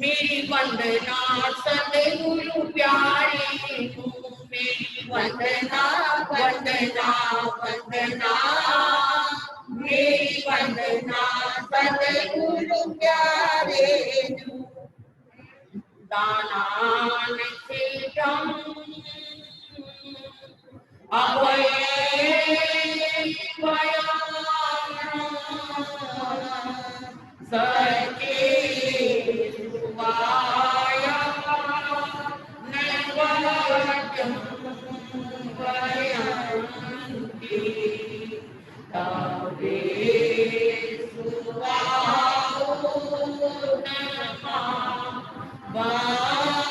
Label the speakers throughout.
Speaker 1: मेरी वंदना सतगुरु प्यारे को, मेरी वंदना वंदना वंदना, मेरी वंदना सतगुरु प्यारे को। दानान से जम अभय सचे सुवाया नवजं वयन्ति तवे सुवाओ नमा वांपजे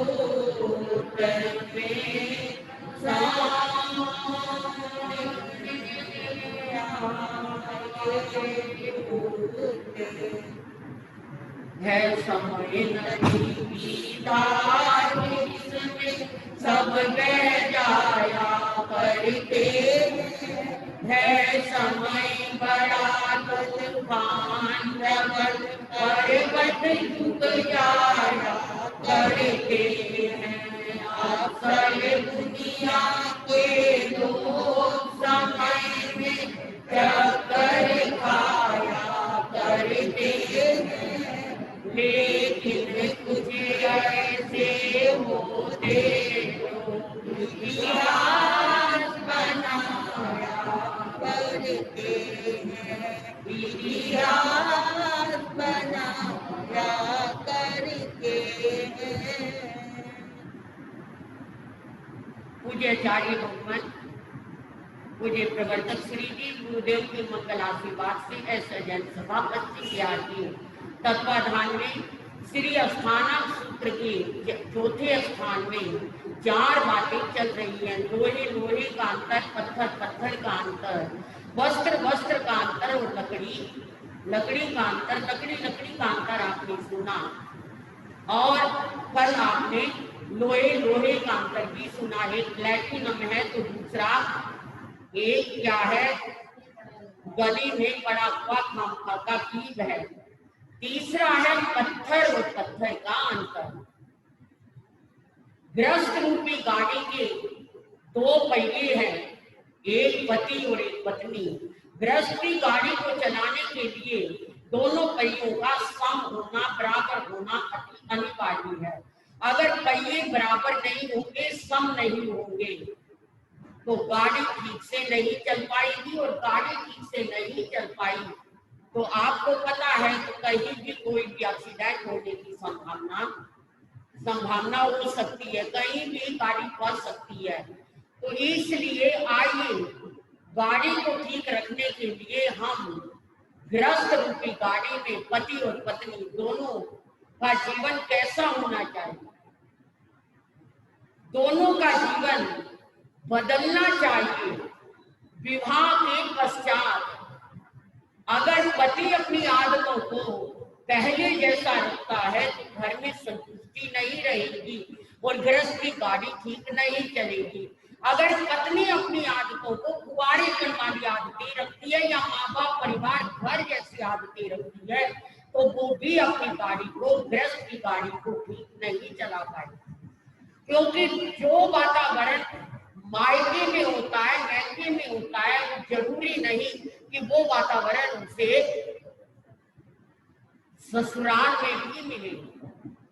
Speaker 1: लोकोत्तर में है समय नहीं बीतार जिसमें सब बह जाया करते, है समय बड़ा तूफान प्रबल पर्वत झुक जाया करते हैं। असल दुनिया के लोग समय में चक्कर खाया करते हैं, लेकिन कुछ ऐसे होते जो इतिहास बनाया करते हैं, इतिहास बनाया करते हैं। पूज्य आचार्य भगवान, पूज्य प्रवर्तक श्री जी गुरुदेव के मंगल आशीर्वाद से ऐसा जन सभा 25 की तत्वाधान में श्री अस्थाना सूत्र के चौथे स्थान में 4 बातें चल रही हैं। लोहे लोहे का अंतर, पत्थर पत्थर का अंतर, वस्त्र वस्त्र का अंतर और लकड़ी लकड़ी का अंतर, लकड़ी लकड़ी का अंतर आपने सुना। और कल आपने लोहे लोहे का अंतर भी सुना। एक प्लैटिनम है तो दूसरा एक क्या है, गली में पड़ा हुआ खामखा का कील है। तीसरा है पत्थर और पत्थर का अंतर। गृहस्थ रूपी गाड़ी के 2 पहिए हैं, एक पति और एक पत्नी। गृहस्थी गाड़ी को चलाने के लिए दोनों पहियों का सम होना, बराबर होना अनिवार्य है। अगर पहिए बराबर नहीं होंगे, सम नहीं होंगे, तो गाड़ी ठीक से नहीं चल पाएगी। और गाड़ी ठीक से नहीं चल पाई तो आपको पता है तो कहीं भी कोई भी एक्सीडेंट होने की संभावना हो सकती है, कहीं भी गाड़ी फंस सकती है। तो इसलिए आइए गाड़ी को ठीक रखने के लिए हम गृहस्थ रूपी गाड़ी में पति और पत्नी दोनों का जीवन कैसा होना चाहिए, दोनों का जीवन बदलना चाहिए। विवाह के पश्चात अगर पति अपनी आदतों को पहले जैसा रखता है तो घर में संतुष्टि नहीं रहेगी और गृहस्थी गाड़ी ठीक नहीं चलेगी। अगर पत्नी अपनी आदतों को कुंवारेपन वाली आदतें रखती है या माँ बाप परिवार घर जैसी आदतें रखती है तो वो भी अपनी गाड़ी को, गृहस्थ की गाड़ी को ठीक नहीं चला पाएगी। क्योंकि जो वातावरण मायके में होता है, मैके में होता है, जरूरी नहीं कि वो वातावरण उसे ससुराल में भी मिले।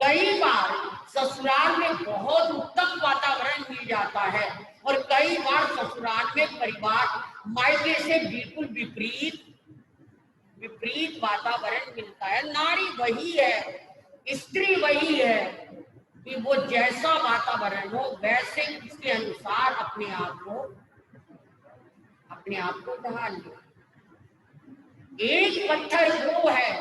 Speaker 1: कई बार ससुराल में बहुत उत्तम वातावरण मिल जाता है और कई बार ससुराल में परिवार मायके से बिल्कुल विपरीत वातावरण मिलता है। नारी वही है, स्त्री वही है कि वो जैसा वातावरण हो वैसे उसके अनुसार अपने आप को ढाल ले। एक पत्थर वो है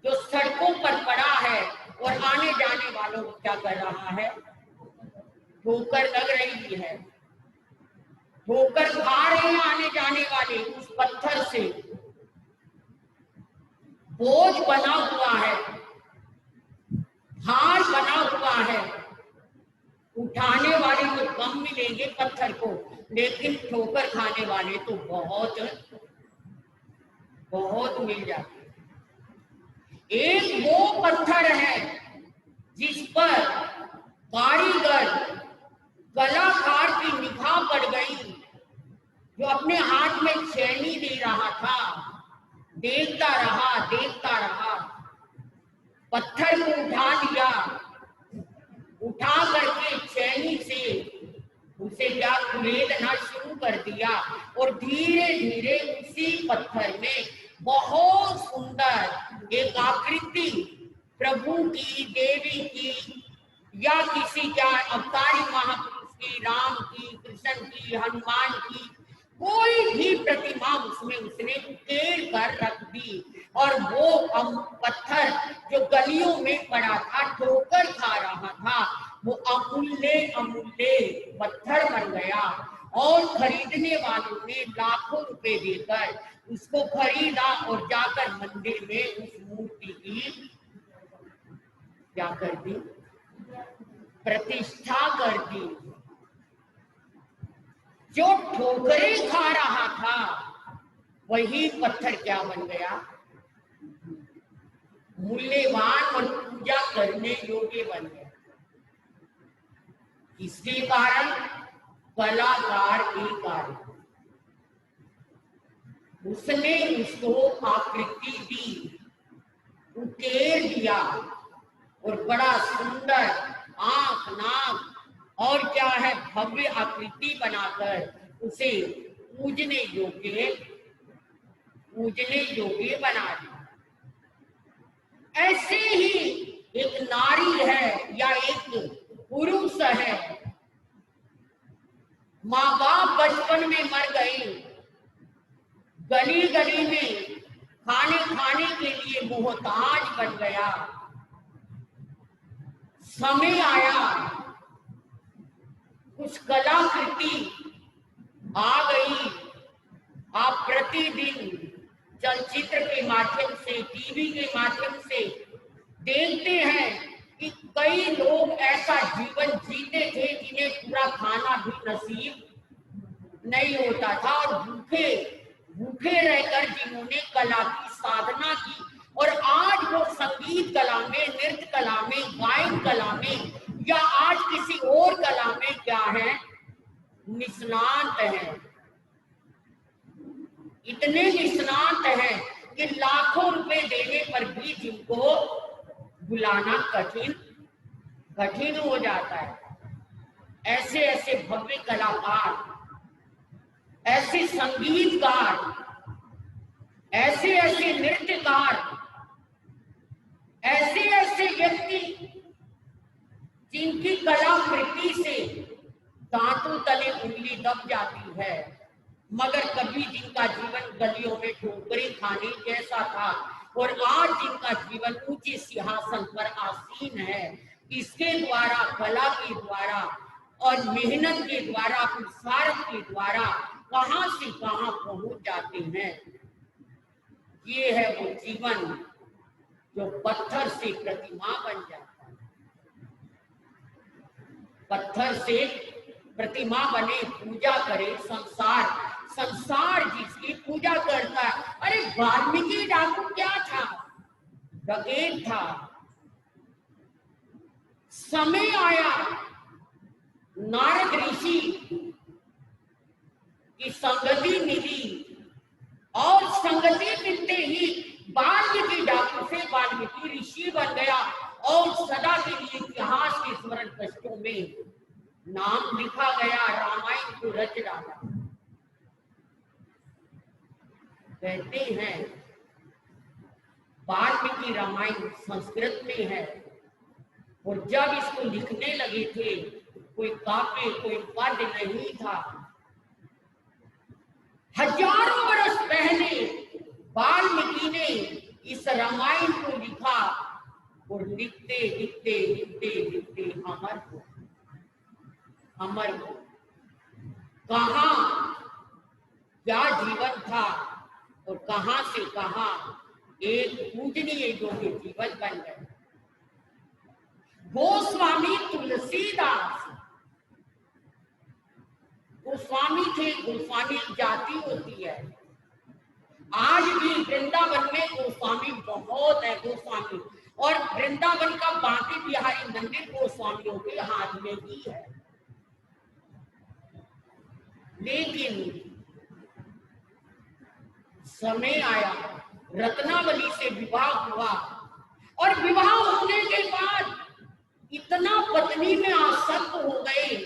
Speaker 1: जो सड़कों पर पड़ा है और आने जाने वालों को क्या कर रहा है, ठोकर लग रही है, ठोकर खा रहे हैं आने जाने वाले। उस पत्थर से बोझ बना हुआ है, भार बना हुआ है। उठाने वाले तो कम मिलेंगे पत्थर को, लेकिन ठोकर खाने वाले तो बहुत बहुत मिल जाती है। एक वो पत्थर है जिस पर कारीगर कलाकार की निगाह पड़ गई, जो अपने हाथ में छेनी दे रहा था, देखता रहा, पत्थर को उठा लिया, उठा करके छेनी से उसे क्या कुरेदना शुरू कर दिया और धीरे धीरे उसी पत्थर में बहुत सुंदर एक आकृति प्रभु की, देवी की या किसी क्या अवतारी महापुरुष की, राम की, कृष्ण की, हनुमान की, कोई भी प्रतिमा उसमें उसने उकेर कर रख दी। और वो पत्थर जो गलियों में पड़ा था, ठोकर खा रहा था, वो अमूल्य पत्थर बन गया और खरीदने वालों ने लाखों रुपए देकर उसको खरीदा और जाकर मंदिर में उस मूर्ति की क्या कर दी, प्रतिष्ठा कर दी। जो ठोकरें खा रहा था वही पत्थर क्या बन गया, मूल्यवान और पूजा करने योग्य बन गया। इसके कारण कलाकार के कारण उसने उसको आकृति दी, उकेर दिया और बड़ा सुंदर आंख, नाक और क्या है भव्य आकृति बनाकर उसे पूजने योग्य बना दिया। ऐसे ही एक नारी है या एक पुरुष है, माँ बाप बचपन में मर गए, गली गली में खाने के लिए मोहताज बन गया, समय आया कुछ कलाकृति आ गई। आप प्रतिदिन चलचित्र के माध्यम से, टीवी के माध्यम से देखते हैं कि कई लोग ऐसा जीवन जीते थे जिन्हें पूरा खाना भी नसीब नहीं होता था और भूखे रहकर जिन्होंने कला की साधना की और आज वो संगीत कला में, नृत्य कला में, गायन कला में या आज किसी और कला में क्या है, निष्णात है। इतने निष्णात हैं कि लाखों रुपए देने पर भी जिनको बुलाना कठिन हो जाता है। ऐसे ऐसे भव्य कलाकार, ऐसे संगीतकार, ऐसे ऐसे नृत्यकार, ऐसे ऐसे व्यक्ति जिनकी कलाकृति से दांतों तले उंगली दब जाती है, मगर कभी जिनका जीवन गलियों में ठोकरें खाने जैसा था और आज जिनका जीवन ऊंचे सिंहासन पर आसीन है, इसके द्वारा, कला के द्वारा और मेहनत के द्वारा, पुरुषार्थ के द्वारा कहां से कहां पहुंच जाते हैं। ये है वो जीवन जो पत्थर से प्रतिमा बन जाता है। पत्थर से प्रतिमा बने, पूजा करे, संसार जिसकी पूजा करता है। अरे वाल्मीकि डाकू क्या था, डकैत था। समय आया नारद ऋषि की संगति मिली और संगति मिलते ही वाल्मीकि डाकू से वाल्मीकि ऋषि बन गया और सदा के लिए इतिहास के स्मरण पृष्ठों में नाम लिखा गया, रामायण को रच डाला। कहते हैं वाल्मीकि रामायण संस्कृत में है और जब इसको लिखने लगे थे कोई काव्य, कोई पद्य नहीं था। हजारों वर्ष पहले वाल्मीकि ने इस रामायण को लिखा और लिखते लिखते लिखते लिखते अमर हो। कहां क्या जीवन था और कहां से कहां एक पूजनीय योग्य जीवन बन गए। गोस्वामी तुलसीदास गोस्वामी थे, गोस्वामी जाति होती है। आज भी वृंदावन में गोस्वामी बहुत है, गोस्वामी, और वृंदावन का बांके बिहारी मंदिर गोस्वामियों के हाथ में ही है। लेकिन समय आया, रत्नावली से विवाह हुआ, और विवाह होने के बाद इतना पत्नी में आसक्त हो गए,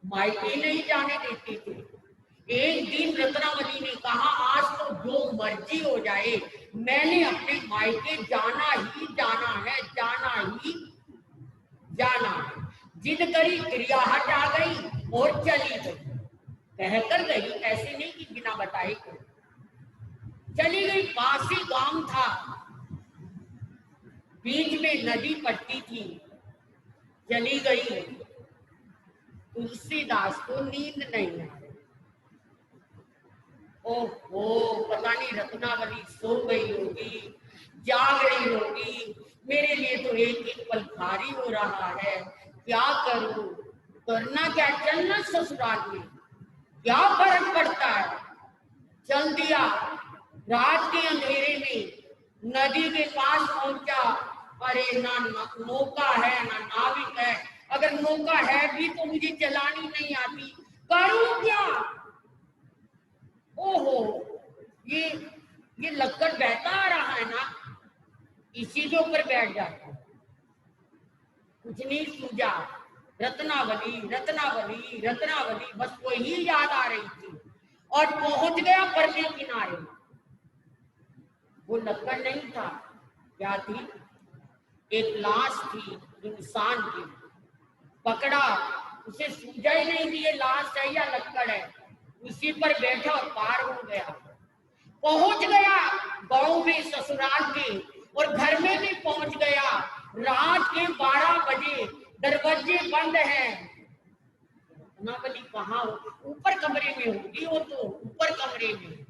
Speaker 1: मायके नहीं जाने देते थे। एक दिन रत्नावली ने कहा, आज तो जो मर्जी हो जाए, मैंने अपने मायके जाना ही जाना है, जाना ही जाना है। जिद करी, क्रियाहट आ गई और चली गई। कहकर गई, ऐसे नहीं कि बिना बताए को चली गई। पास ही गांव था, बीच में नदी पड़ती थी, चली गई। तुलसीदास को नींद नहीं आई। ओहो, पता नहीं रत्नावली सो गई होगी, जाग रही होगी, मेरे लिए तो एक एक पल भारी हो रहा है, क्या करूं, करना क्या, चलना ससुराल में, क्या फर्क पड़ता है। चल दिया। रात के अंधेरे में नदी के पास पहुंचा। अरे ना नौका है ना नाविक है, अगर नौका है भी तो मुझे चलानी नहीं आती, करूं क्या। ओहो, ये लक्कड़ बहता आ रहा है ना, इसी के ऊपर बैठ जाता। कुछ नहीं सूझा, रत्नावली रत्नावली रत्नावली, बस वही याद आ रही थी। और पहुंच गया परले किनारे। वो लक्कड़ नहीं था, क्या थी, एक लाश थी, इंसान की। पकड़ा, उसे सूझा ही नहीं कि ये लाश है या लक्कड़ है, उसी पर बैठा और पार हो गया। पहुंच गया गांव में, ससुराल में, और घर में भी पहुंच गया। रात के 12 बजे, दरवाजे बंद हैं। रत्नावली कहाँ हो, ऊपर कमरे में होगी वो तो, ऊपर कमरे में।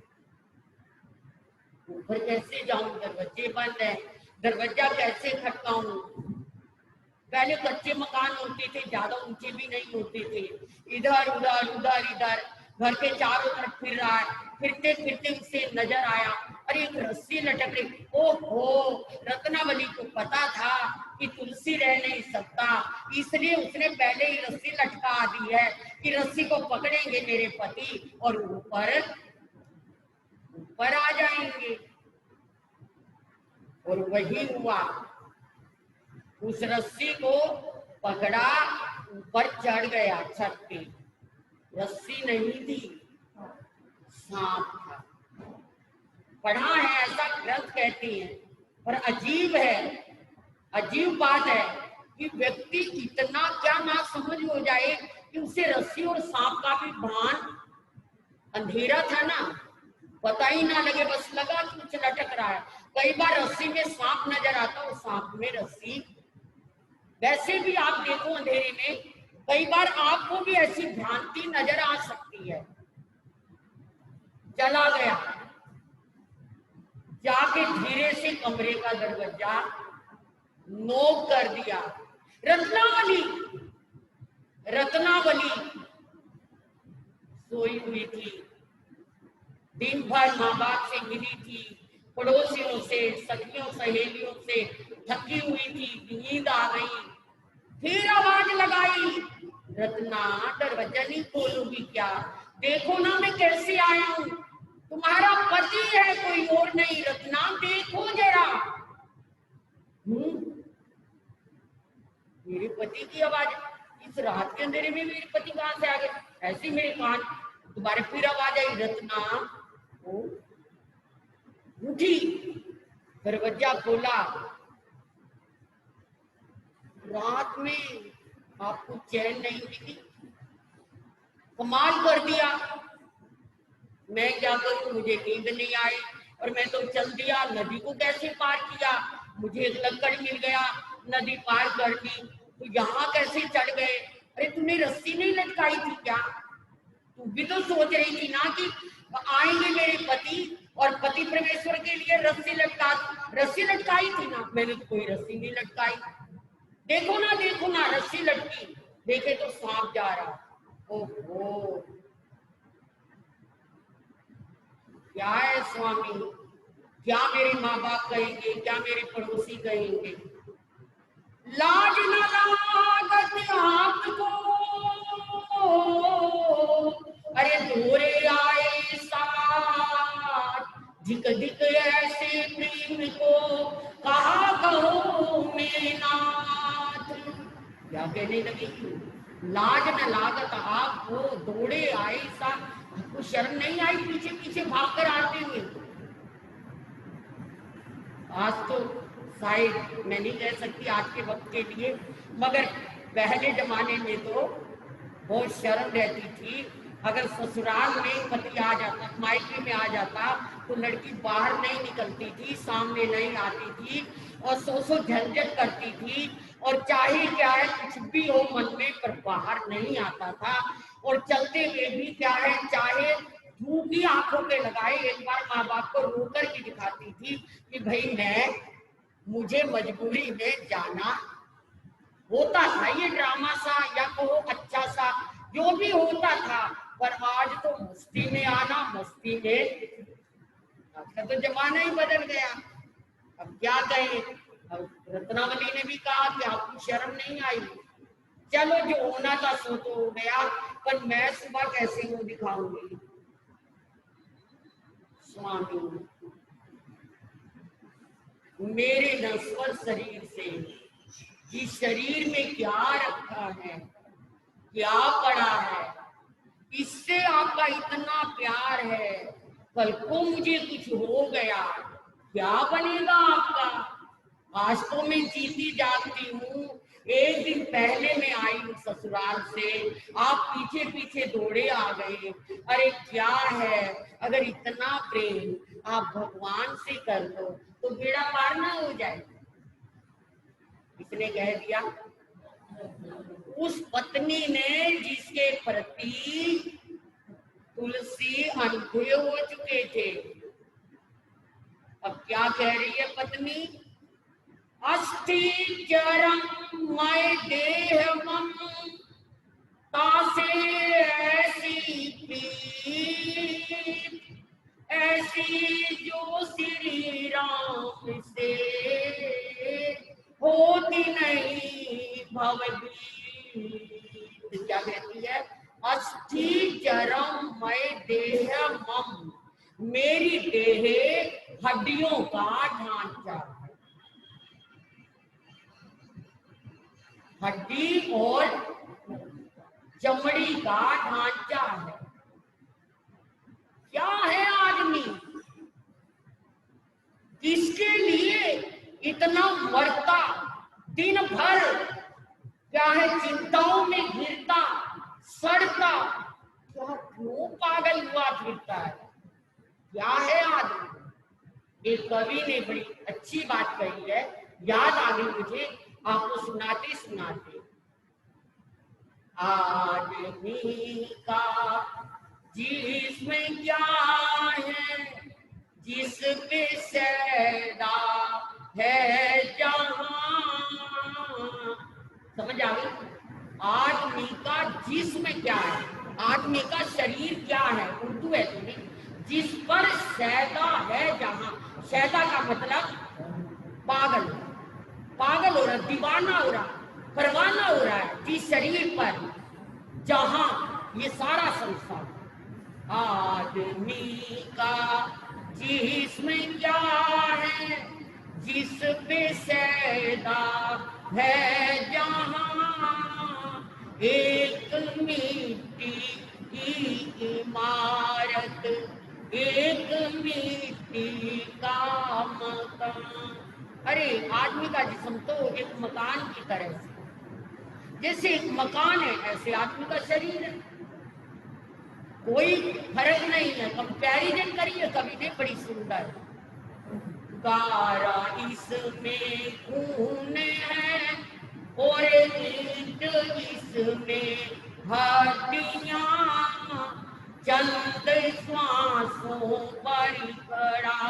Speaker 1: ऊपर कैसे जाऊं, दरवाजे बंद है, दरवाजा कैसे खटकाऊं। पहले कच्चे मकान होते थे, ज्यादा ऊंचे भी नहीं होते थे, इधर उधर उधर इधर, घर के चारों तरफ फिर रहा है। फिरते फिरते उसे नजर आया, अरे एक रस्सी लटक रही। ओहो, रत्नावली को पता था कि तुलसी रह नहीं सकता, इसलिए उसने पहले ही रस्सी लटका दी है कि रस्सी को पकड़ेंगे मेरे पति और ऊपर ऊपर आ जाएंगे। और वही हुआ, उस रस्सी को पकड़ा, ऊपर चढ़ गया छत पे। रस्सी नहीं थी, सांप था। पढ़ा है, ऐसा ग्रंथ कहते हैं। पर अजीब है, अजीब बात है कि व्यक्ति इतना क्या ना समझ हो जाए कि उसे रस्सी और सांप का भी भान, अंधेरा था ना, पता ही ना लगे, बस लगा कि कुछ लटक रहा है। कई बार रस्सी में सांप नजर आता और सांप में रस्सी। वैसे भी आप देखो अंधेरे में, कई बार आपको भी ऐसी भ्रांति नजर आ सकती है। चला गया, जाके धीरे से कमरे का दरवाजा नोक कर दिया। रत्नावली रत्नावली सोई हुई थी, दिन भर माँ बाप से मिली थी, पड़ोसियों से, सखियों सहेलियों से थकी हुई थी, नींद आ गई। फिर आवाज लगाई, रत्ना दरवाजा नहीं खोलोगी क्या, देखो ना मैं कैसे आया हूँ, तुम्हारा पति है, कोई और नहीं, रत्ना देखो जरा। मेरे पति की आवाज, इस रात के अंधेरे में मेरे पति कहां से आ गए। ऐसी मेरे कान दोबारा फिर आवाज आई, रत्ना उठी, दरवाजा खोला। रात में आपको चैन नहीं मिली, कमाल कर दिया। मैं क्या करूं, मुझे नींद नहीं आई और मैं तो चल दिया। नदी को कैसे पार किया, मुझे एक लक्कड़ मिल गया, नदी पार कर ली, तो यहाँ कैसे चढ़ गए। अरे तूने रस्सी नहीं लटकाई थी क्या, तू भी तो सोच रही थी ना कि आएंगे मेरे पति और पति परमेश्वर के लिए रस्सी लटकाई थी ना। मैंने तो कोई रस्सी नहीं लटकाई, देखो ना रस्सी लटकी, देखे तो सांप जा रहा। ओहो, क्या है स्वामी, क्या मेरे माँ बाप कहेंगे, क्या मेरे पड़ोसी कहेंगे। लाज न लागत आपको, अरे दूरे आए साथ, धिक धिक ऐसे प्रेम को कहा कहो मेरे नाथ। क्या कहने लगी, लाज न लागत आपको, दौड़े आए साथ, आपको शर्म नहीं आई पीछे पीछे भागकर आते हुए। आज तो शायद मैं नहीं कह सकती आज के वक्त के लिए, मगर पहले जमाने में तो बहुत शर्म रहती थी। अगर ससुराल में पति आ जाता, मायके में आ जाता, तो लड़की बाहर नहीं निकलती थी, सामने नहीं आती थी और सो झंझट करती थी, और चाहे क्या है कुछ भी हो मन में, पर बाहर नहीं आता था। और चलते हुए भी क्या है, चाहे धूप आंखों पे लगाए, एक बार माँ बाप को रो कर के दिखाती थी कि भाई मुझे मजबूरी में जाना। होता था ये ड्रामा सा या कहो अच्छा सा, जो भी होता था। पर आज तो मस्ती में आना, मस्ती में, आज का तो जमाना ही बदल गया। अब क्या कहें, अब रत्नावली ने भी कहा कि आपको शर्म नहीं आई। चलो जो होना था सो तो हो गया, पर मैं सुबह कैसे मुंह दिखाऊंगी। स्वामी मेरे नश्वर शरीर से, इस शरीर में क्या रखा है, क्या पड़ा है, इससे आपका इतना प्यार है, कल को मुझे कुछ हो गया क्या बनेगा आपका। आज तो मैं जीती जागती हूँ, एक दिन पहले मैं आई हूँ ससुराल से, आप पीछे पीछे दौड़े आ गए। अरे क्या है, अगर इतना प्रेम आप भगवान से कर दो तो बेड़ा पार ना हो जाए। इसने कह दिया, उस पत्नी ने जिसके प्रति तुलसी अंधे हो चुके थे। अब क्या कह रही है पत्नी, अस्थि चरम मय देह मम, तासे ऐसी प्रीत, ऐसी जो श्री राम से होती नहीं भवभीत। क्या कहती है, अस्थि चरम मय देह मम, मेरी देह हड्डियों का ढांचा, हड्डी और चमड़ी का ढांचा है। क्या है आदमी, किसके लिए इतना मरता, दिन भर क्या है चिंताओं में घिरता, सड़ता, क्या क्यों पागल हुआ फिरता है, क्या है आदमी। एक कवि ने बड़ी अच्छी बात कही है, याद आ गई मुझे, आपको सुनाते सुनाते। आदमी का जिसमें क्या है, जिस पे सैदा है जहां। समझ आ गई, आदमी का जिस्म क्या है, आदमी का शरीर क्या है, उर्दू है तुम्हें, जिस पर सैदा है जहां। सैदा का मतलब पागल, पागल हो रहा, दीवाना हो रहा, परवाना हो रहा है जिस शरीर पर, जहां ये सारा संसार। आदमी का जिसमें क्या है, जिस पे सैदा है जहां, एक मिट्टी की इमारत, एक मिट्टी का मकान। अरे आदमी का जिस्म तो एक मकान की तरह से, जैसे एक मकान है ऐसे आदमी का शरीर है। कोई फर्क नहीं है, कंपैरिजन करिए कभी नहीं, बड़ी सुंदर। गारा इसमें खून है और ईंट इसमें हड्डियां, चंद श्वासों पर खड़ा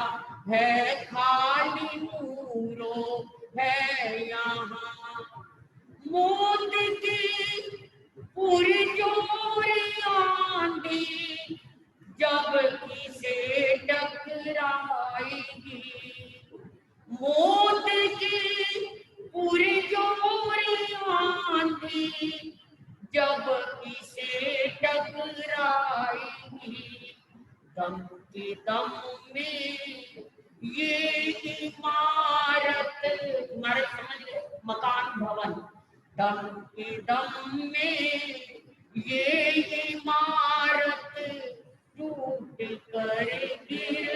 Speaker 1: है खाली नूरो है यहाँ। मौत की पुरजोर आंधी जब किसे टकराए, जाएगी। मौत की पुरजोर आंधी जब इसे टकराएगी, दम के दम में ये इमारत, इमारत समझ लो मकान भवन, दम के दम में ये इमारत टूट कर गिर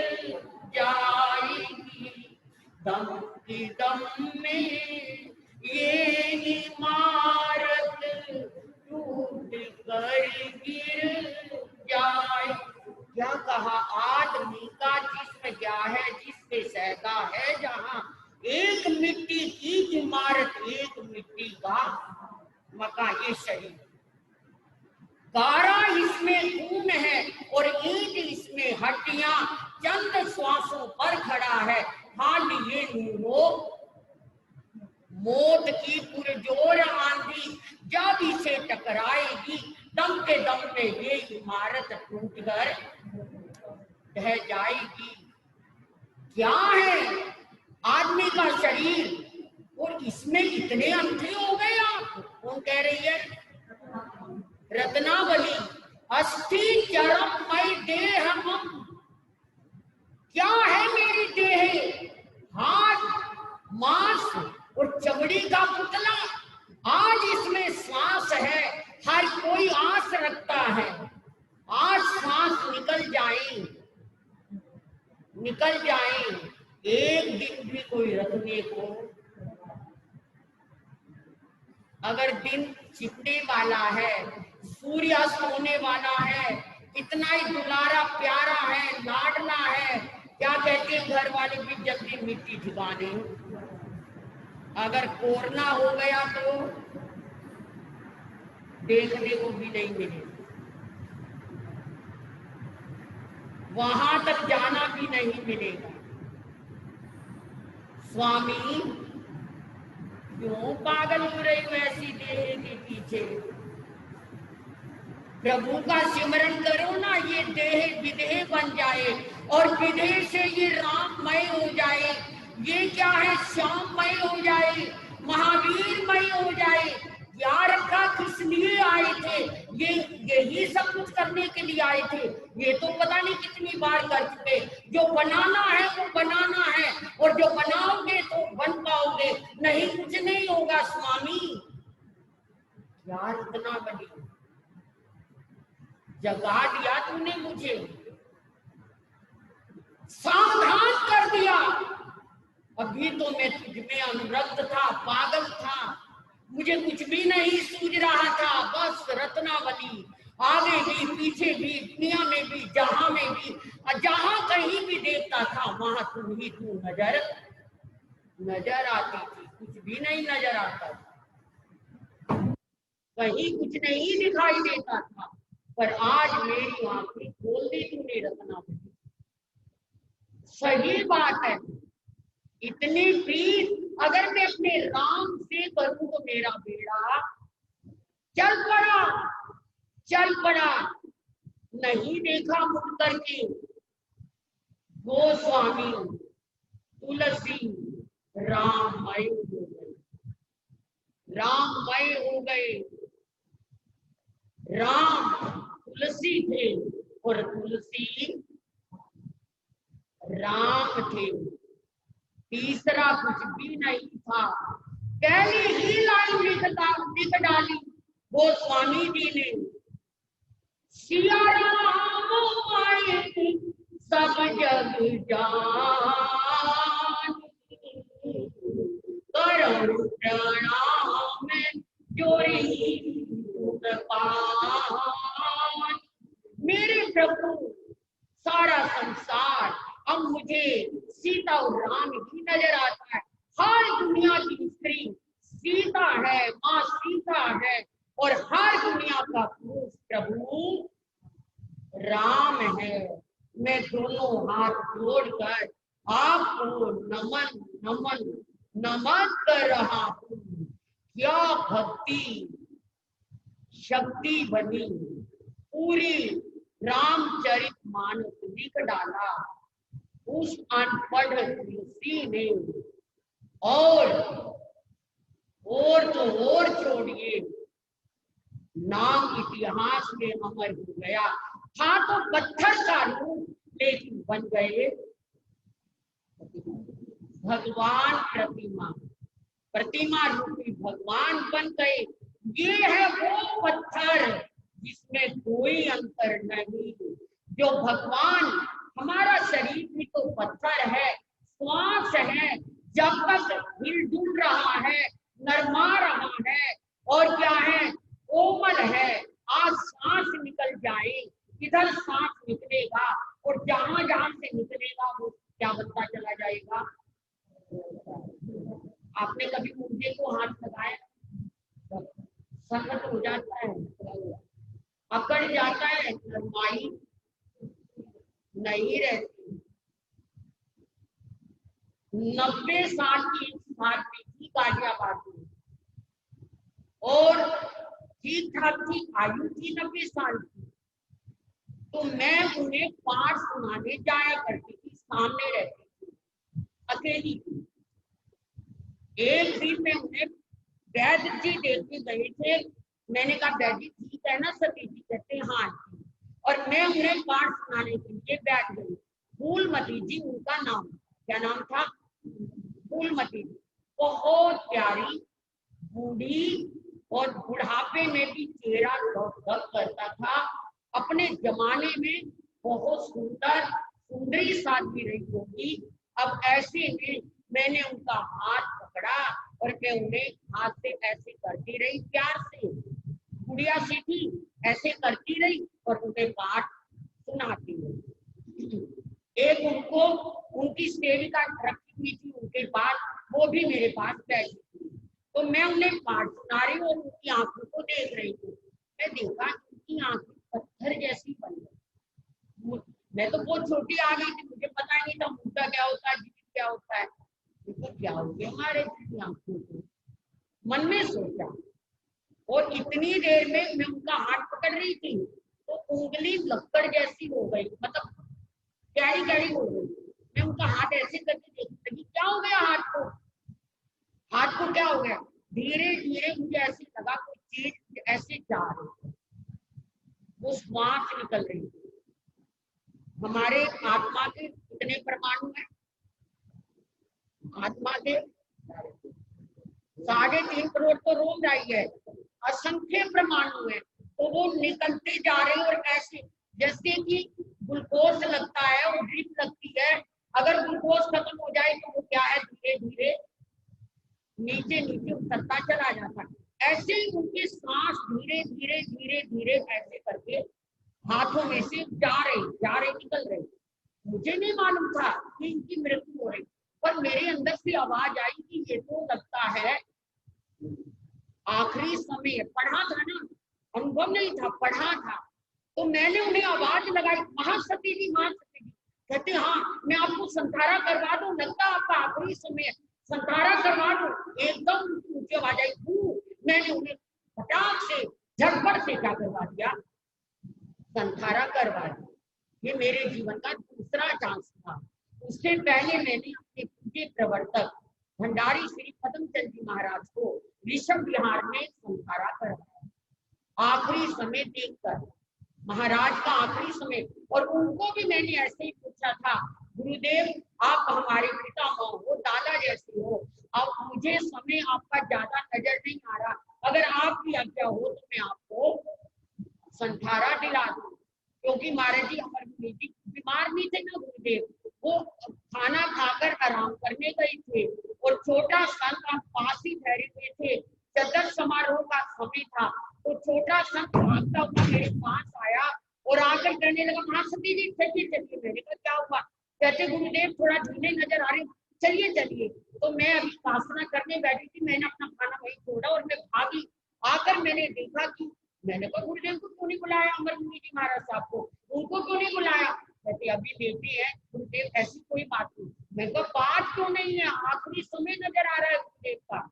Speaker 1: जाएगी, दम के दम में ये इमारत टूट कर गिर जाए। क्या कहा, आदमी का जिस्म क्या है जिसपे सहता है जहां, एक मिट्टी की इमारत, एक मिट्टी का मकान, ये शरीर, गारा इसमें खून है और ईंट इसमें हड्डियां, चंद श्वासों पर खड़ा है हाल ये नूरो। मौत की पुरजोर आंधी जब इसे टकराएगी, दम के दम में ये इमारत टूटकर ढह जाएगी। क्या है आदमी का शरीर, और इसमें इतने अंधे हो गए आप। कौन कह रही है? रत्नावली। अस्थि चरम मई देह मम, क्या है मेरी देह, हाथ मांस और चमड़ी का पुतला। आज इसमें सांस है, हर कोई आस रखता है आज सांस निकल जाए, एक दिन भी कोई रखने को, अगर दिन छिपने वाला है, सूर्यास्त होने वाला है, इतना ही दुलारा प्यारा है, लाडला है, क्या कहते हैं घर वाले भी जल्दी मिट्टी ठिकाने। अगर कोरोना हो गया तो देखने को भी नहीं मिलेगा, वहां तक जाना भी नहीं मिलेगा। स्वामी क्यों पागल हो रही हो ऐसी देह के पीछे? प्रभु का सिमरन करो ना, ये देह विदेह बन जाए और विदेह से ये राममय हो जाए। ये क्या है, श्याममय हो जाए, महावीरमय हो जाए। क्या रखा, किस लिए आए थे? ये यही सब कुछ करने के लिए आए थे। ये तो पता नहीं कितनी बार कर चुके। जो बनाना है वो बनाना है, और जो बनाओगे तो बन पाओगे, नहीं कुछ नहीं होगा। स्वामी क्या इतना बनी, जगा दिया तूने मुझे, सावधान कर दिया। अभी तो मैं तुझ में अनुरक्त था, पागल था, मुझे कुछ भी नहीं सूझ रहा था। बस रत्नावली, आगे भी पीछे भी, दुनिया में भी, जहां में भी, जहां कहीं भी देखता था वहां तू ही तू नजर आती थी। कुछ भी नहीं नजर आता था, कहीं कुछ नहीं दिखाई देता था, पर आज मेरी आंखें खोल दी तूने रत्नावली। सही बात है, इतनी प्रीत अगर मैं अपने राम से करूं तो मेरा बेड़ा चल पड़ा। नहीं देखा मुड़ करके गोस्वामी तुलसी राममय हो गए। राम तुलसी थे और तुलसी राम थे, तीसरा कुछ भी नहीं था। पहली ही लाइन लिख डाली गोस्वामी जी ने, सिया राम आए सब जग जान, करम प्रणाम जोरी पान। मेरे प्रभु सारा संसार अब मुझे सीता और राम ही नजर आता है। हर दुनिया की स्त्री सीता है, माँ सीता है, और हर दुनिया का पुरुष प्रभु राम है। मैं दोनों हाथ जोड़कर आपको नमन कर रहा हूँ। क्या भक्ति शक्ति बनी, पूरी रामचरितमानस लिख डाला। उस अनपढ़ ऋषि ने और तो और छोड़िए, नाम इतिहास में अमर हो गया। था तो पत्थर का रूप, लेकिन बन गए भगवान प्रतिमा, प्रतिमा रूपी भगवान बन गए। ये है वो पत्थर जिसमें कोई अंतर नहीं, जो भगवान। हमारा शरीर भी तो पत्थर है, श्वास है, जब तक हिलडुल रहा है, नरमा रहा है, और क्या है, कोमल है। आज सांस निकल जाए, इधर सांस निकलेगा, और जहां जहां से निकलेगा वो क्या बनता चला जाएगा। आपने कभी मुर्गे को हाथ लगाया, संकट हो जाता है, अकड़ जाता है, नरमाई नहीं रहती। 90 साल की साल में थी गाजियाबाद में, और ठीक ठाक थी, आयु थी 90 साल की। तो मैं उन्हें पाठ सुनाने जाया करती थी, सामने रहती थी, अकेली थी। एक दिन में उन्हें वैद्य जी देखने गए थे। मैंने कहा वैद्य जी ठीक है ना सती जी? कहते हाँ जी। और मैं उन्हें पाठ सुनाने के लिए बैठ गई। फूलमती जी उनका नाम, क्या नाम था? फूलमती जी। बहुत प्यारी, बूढ़ी, और बुढ़ापे में भी चेहरा लौटघट करता था। अपने जमाने में बहुत सुंदर, सुंदरी साध्वी रही होगी। अब ऐसे में मैंने उनका हाथ पकड़ा और मैं उन्हें हाथ से ऐसे करती रही, प्यार से, गुड़िया सी थी, ऐसे करती रही और उन्हें पाठ सुनाती रही। एक उनको उनकी सेविका रखी हुई थी उनके पास, वो भी मेरे पास बैठी थी। तो मैं उन्हें पाठ सुना रही और उनकी आंखों को देख रही थी। मैं देखा उनकी आंखें पत्थर जैसी बन गई। मैं तो बहुत छोटी आ गई थी, मुझे पता ही नहीं था मुद्दा क्या होता है, जीवित क्या होता है। तो क्या हो गया हमारे आंखों को, मन में सोचा। और इतनी देर में मैं उनका हाथ पकड़ रही थी तो उंगली लक्कड़ जैसी हो गई, मतलब कैरी कैरी हो गई। मैं उनका हाथ ऐसे करके देखने लगी, क्या हो गया हाथ को, हाथ को क्या हो गया? धीरे धीरे मुझे ऐसे लगा कोई चीज ऐसे जा रही है, वो श्वास निकल रही थी। हमारे आत्मा के कितने परमाणु हैं? आत्मा के 3.5 करोड़ तो रोज आई है, असंख्य परमाणु है। तो वो निकलते जा रहे हैं, और ऐसे जैसे कि ग्लूकोज लगता है और ड्रिप लगती है। अगर ग्लूकोज खत्म हो जाए तो वो क्या है, धीरे धीरे नीचे नीचे उतरता चला जाता है। ऐसे ही उनकी सांस धीरे धीरे धीरे धीरे ऐसे करके हाथों में से जा रहे निकल रहे। मुझे नहीं मालूम था कि इनकी मृत्यु हो रही, पर मेरे अंदर से आवाज आई कि ये तो लगता है आखिरी समय। पढ़ा था ना, अनुभव नहीं था, पढ़ा था। तो मैंने उन्हें आवाज लगाई, महासती जी, महासती जी। कहते हाँ, मैं आपको संधारा करवा दूं, लगता आपका आखिरी समय, संधारा करवा दूं। एकदम ऊंची आवाज आई। मैंने उन्हें फटाक से झटपट से क्या करवा दिया, संधारा करवा दिया। ये मेरे जीवन का दूसरा चांस था। उससे पहले मैंने अपने पूज्य प्रवर्तक भंडारी श्री पद्मचंद जी महाराज को ऋषभ विहार में संधारा करवाया, आखिरी समय देखकर, महाराज का आखिरी समय। और उनको भी मैंने ऐसे ही पूछा था, गुरुदेव आप हमारे पितामह हो, दादा जैसे हो, अब मुझे समय आपका ज्यादा नजर नहीं आ रहा, अगर आपकी आज्ञा हो तो मैं आपको संधारा दिला दूं। क्योंकि महाराज जी अमरमुनि जी बीमार नहीं थे ना गुरुदेव, वो खाना खाकर आराम करने गए थे, और छोटा संत आप पास ही ठहरे हुए थे। चतर समारोह का समय था, तो छोटा संत भागता हुआ मेरे पास आया और आकर कहने लगा, महासती जी चलिए चलिए। मैंने कहा क्या हुआ? कहते गुरुदेव थोड़ा धीमे नजर आ रहे, चलिए चलिए। तो मैं अभी उपासना करने बैठी थी, मैंने अपना खाना वही छोड़ा और मैं भागी। आकर मैंने देखा कि, मैंने कहा गुरुदेव को क्यों नहीं बुलाया, अमरमुनि जी महाराज साहब को, उनको क्यों नहीं बुलाया? कहते अभी बेटी है गुरुदेव, ऐसी कोई बात नहीं। मैं कहा बात क्यों नहीं है, आखिरी समय नजर आ रहा है गुरुदेव का,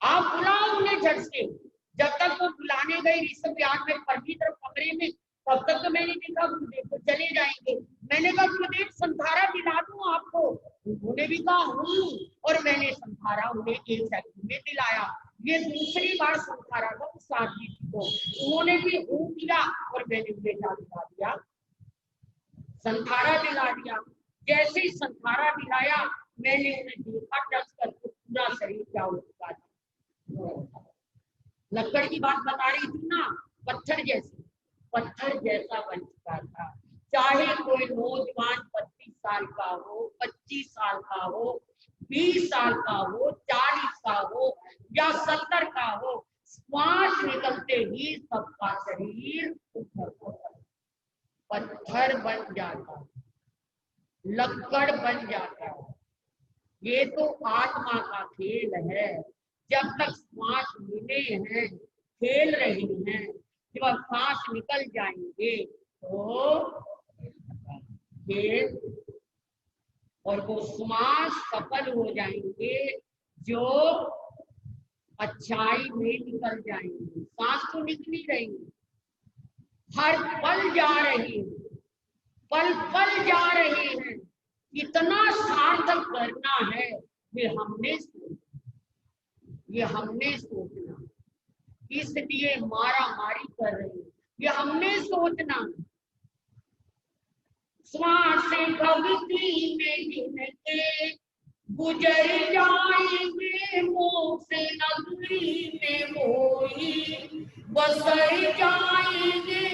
Speaker 1: आप बुलाओ उन्हें झट से। जब तक वो बुलाने गई ऋषभ विहार में, पहली तरफ कमरे में अब तक तो मैंने देखा गुरुदेव तो चले जाएंगे। मैंने कहा गुरुदेव संधारा दिला दूं आपको? उन्होंने भी कहा हूँ, और मैंने संधारा उन्हें 1 सेकंड में दिलाया। ये दूसरी बार संधारा था उस आदमी को, उन्होंने भी हूँ दिया और मैंने उन्हें क्या दिला दिया? संधारा दिला दिया। जैसे ही संधारा दिलाया मैंने उन्हें देखा, टच करके पूरा शरीर क्या हो चुका था। लकड़ की बात बता रही थी ना, पत्थर जैसा बन चुका था। चाहे कोई नौजवान 32 साल का हो, 25 साल का हो, 20 साल का हो, 40 का हो या 70 का हो, श्वास निकलते ही सबका शरीर पत्थर बन जाता, लकड़ बन जाता। ये तो आत्मा का खेल है। जब तक श्वास मिले हैं, खेल रही हैं, जब श्वास निकल जाएंगे तो खेल और वो श्वास सफल हो जाएंगे, जो अच्छाई में निकल जाएंगे। सांस तो निकली रहेंगी, हर पल जा रही है, पल पल जा रहे हैं। इतना सार्थक करना है, ये हमने सोचना, इसलिए मारा मारी कर रहे हैं, ये हमने सोचना। श्वास भक्ति में जिनके गुजर जाएंगे, मोक्ष नगरी में मोही बसर जाएंगे,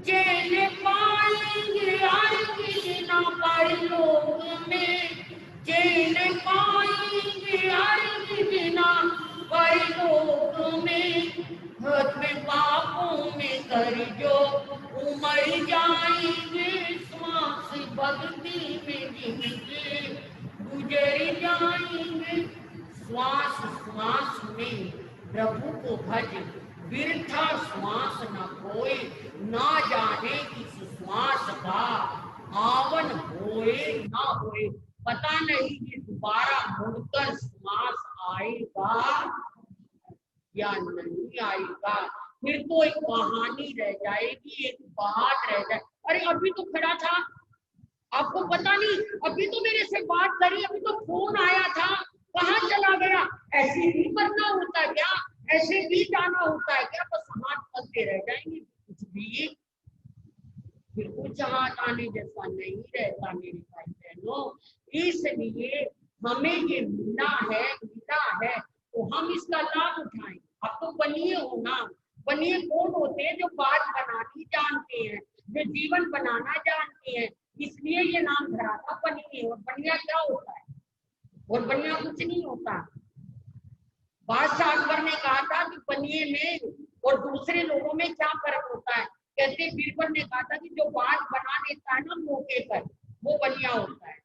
Speaker 1: चैन पाएंगे अर्घ न परलोक में, चैन पाएंगे अर्घ न परलोक में। हद पापों में कर जो उमर जाएंगे, श्वास भक्ति में जिनके गुजर जाएंगे। श्वास श्वास में प्रभु को भज, बिरथा श्वास न कोई, ना जाने किस श्वास का आवन होए ना होए। पता नहीं कि दोबारा मुड़कर श्वास आएगा या नहीं आएगा। फिर तो एक कहानी रह जाएगी, एक बात रह जाए। अरे अभी तो खड़ा था, आपको पता नहीं, अभी तो मेरे से बात करी, अभी तो फोन आया था, कहाँ चला गया? ऐसे भी करना होता है क्या? ऐसे भी जाना होता है क्या? बस हाथ चलते रह जाएंगे, कुछ भी फिर कुछ हाथ आने जैसा नहीं रहता मेरे भाई बहनों। इसलिए हमें ये मिला है तो हम इसका लाभ उठाएं। अब तो बनिए हो ना, बनिए कौन होते हैं? जो बात बनानी जानते हैं, जो जीवन बनाना जानते हैं, इसलिए ये नाम धरा था बनिए। और बनिया क्या होता है? और बनिया कुछ नहीं होता। बादशाह अकबर ने कहा था कि बनिए में और दूसरे लोगों में क्या फर्क होता है? कहते बीरबल ने कहा था कि जो बात बना लेता है ना मौके पर, वो बनिया होता है।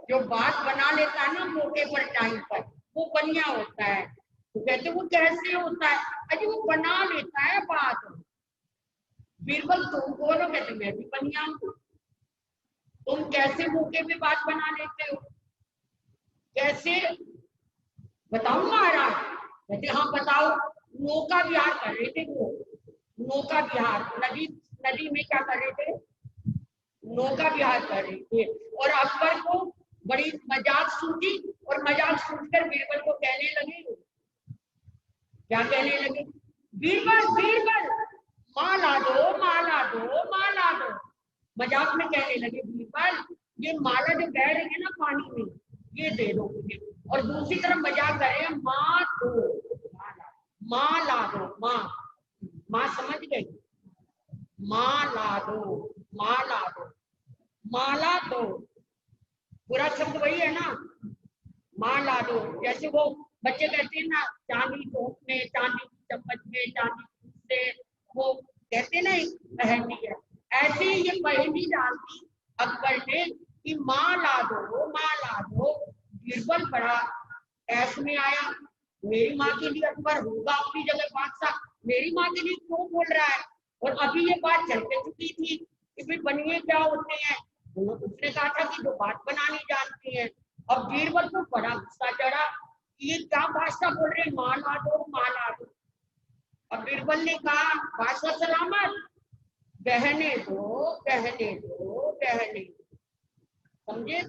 Speaker 1: जो बात बना लेता है ना मौके पर, टाइम पर, वो बनिया होता है। तो कहते वो कैसे होता है? अरे वो बना लेता है बात। बीरबल तुम बोलो, कहते मैं भी बनिया हूँ। तुम कैसे मौके पे बात बना लेते हो? कैसे बताओ महाराज? कहते हाँ बताओ। नौका विहार कर रहे थे वो, नौका विहार, नदी में क्या कर रहे थे? नौका विहार कर रहे थे। और अकबर को बड़ी मजाक सूझी, और मजाक सूझकर बीरबल को कहने लगे, क्या कहने लगे? बीरबल बीरबल माला दो, माला दो, माला दो। मजाक में कहने लगे बीरबल ये माला जो बह रही है ना पानी में, ये दे दो मुझे। और दूसरी तरफ मजाक कर रहे हैं, माँ दो, माँ ला दो, माँ समझ गई? माँ ला दो, माँ ला दो, माला दो, पूरा शब्द वही है ना, माँ ला दो। जैसे वो बच्चे कहते हैं ना, चांदी टोप में, चांदी की चम्मच में, चांदी से, वो कहते ना पहनी है, ऐसे ही ये पहनी डालती अकबर ने कि माँ ला दो, माँ ला दो। बीरबल बड़ा ऐस में आया, मेरी माँ के लिए अकबर होगा अपनी जगह बादशाह, मेरी माँ के लिए क्यों बोल रहा है? और अभी ये बात चल के चुकी थी कि फिर बनिए क्या होते हैं। उसने कहा था कि जो बात बनानी जानती है। अब बीरबल को बड़ा गुस्सा चढ़ा, ये क्या बादशाह बोल रहे, माँ ला दो, माँ ला दो। अब बीरबल ने कहा बादशाह सलामत, बहने दो, कहने दो, कहने दो। समझे?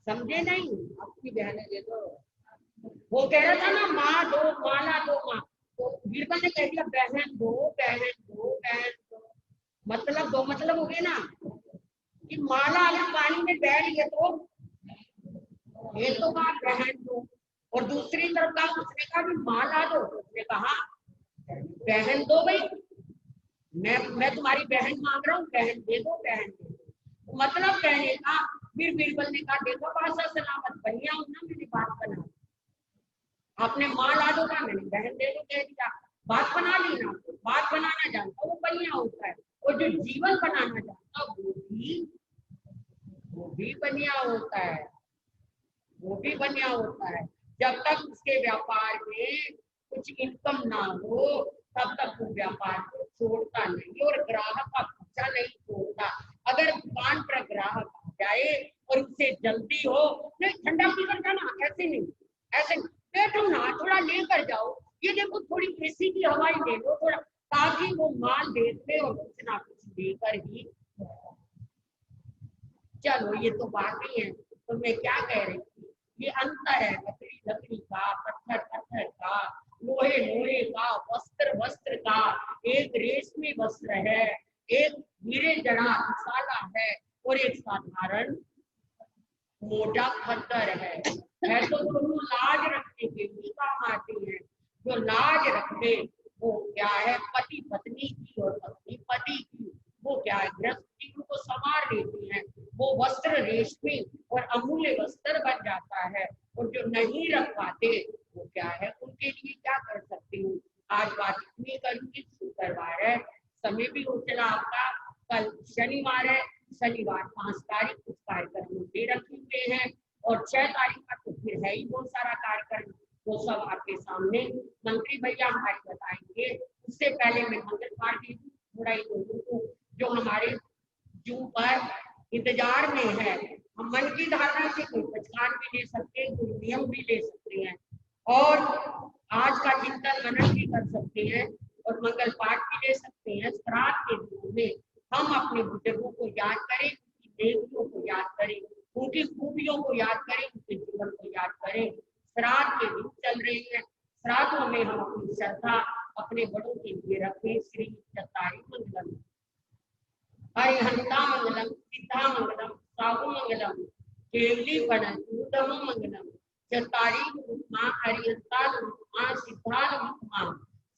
Speaker 1: समझे नहीं? आपकी बहने दे दो। वो कह रहा था ना माँ दो, माला दो माँ, तो बीरबल ने कह दिया बहन दो, बहन दो, बहन दो। मतलब दो मतलब हो गए ना कि माला अगर पानी में बैठ गया तो ये तो कहा बहन दो, और दूसरी तरफ कहा, उसने कहा कि माला दो, उसने कहा बहन दो भाई, मैं तुम्हारी बहन मांग रहा हूँ, बहन दे दो, बहन दे दो। मतलब कहने का, फिर बीरबल ने कहा देखो बादशाह सलामत बनिया हूं ना, मैंने बात बना, आपने माँ ला दो का, मैंने बहन दे दो कह दिया, बात बना ली ना। तो बात बनाना जानता वो बनिया होता है, और जो जीवन बनाना जानता वो भी बनिया होता है, वो भी बनिया होता है। जब तक उसके व्यापार में कुछ इनकम ना हो तब तक वो व्यापार को छोड़ता नहीं, और ग्राहक का पीछा नहीं छोड़ता। अगर दुकान पर ग्राहक आ जाए और उसे जल्दी हो, नहीं ठंडा पीकर जाना, ऐसे नहीं, ऐसे नहीं, बैठो ना थोड़ा लेकर जाओ, ये देखो थोड़ी एसी की हवाई ले लो थोड़ा, ताकि वो माल देखते और कुछ ना कुछ लेकर ही। चलो ये तो बात ही है, तो मैं क्या कह रही थी, ये अंतर है लकड़ी लकड़ी का, पत्थर पत्थर का, लोहे लोहे का, वस्त्र वस्त्र का। एक रेशमी वस्त्र है, एक हीरे जड़ा मसाला है, और एक साधारण मोटा पत्थर है तो दोनों लाज रखने के लिए काम आते हैं। जो लाज रखे वो क्या है, पति पत्नी की और पत्नी पति की, वो क्या है गृहस्थी को संवार लेती हैं। वो वस्त्र रेशमी और अमूल्य वस्त्र बन जाता है, और जो नहीं रख पाते वो क्या है, उनके लिए क्या कर सकती हूँ। आज बात इतनी करूंगी, शुक्रवार है, समय भी हो चला आपका, कल शनिवार है, शनिवार 5 तारीख कुछ कार्यक्रम भी रखे हुए हैं, और 6 तारीख का तो फिर है ही बहुत सारा कार्यक्रम, वो सब आपके सामने मंत्री भैया हमारे बताएंगे। उससे पहले मैं मंगल पार्टी थोड़ा ही लोगों को जो हमारे जू पर इंतजार में है, हम मन की धारणा से कोई पहचान भी ले सकते हैं, कोई नियम भी ले सकते हैं, और आज का चिंतन मनन भी कर सकते हैं, और मंगल पाठ भी ले सकते हैं। श्राद्ध के दिन में हम अपने बुजुर्गों को याद करें, उनकी देवियों को याद करें, उनकी खूबियों को याद करें, उनके जीवन को याद करें। श्राद्ध के दिन चल रही है, श्राद्धों में हम अपनी श्रद्धा अपने बड़ों के लिए रखें। श्री चतारी मंगलम, हरिहंता मंगलम, सिद्धा मंगलम, साहु मंगलम, केवली बनंतु दमो मंगलम, चतारी उपमा, हरिहंता उपमा, सिद्धा उपमा,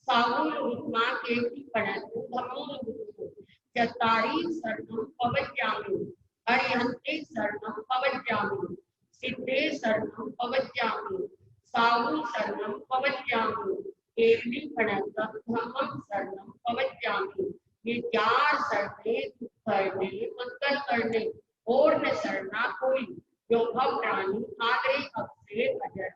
Speaker 1: साहु उपमा, केवली बनंतु दमो मंगलम, चतारी शरणम पवज्जामि, हरिहंते शरणम पवज्जामि, सिद्धे शरणम पवज्जामि, साहु शरणम पवज्जामि, केवली बनंतु धम्मं शरणम पवज्जामि। ये 4 शर्तें करने, मंगल करने, और न शरणा कोई, जो भव प्राणी आदरे अब से अजर।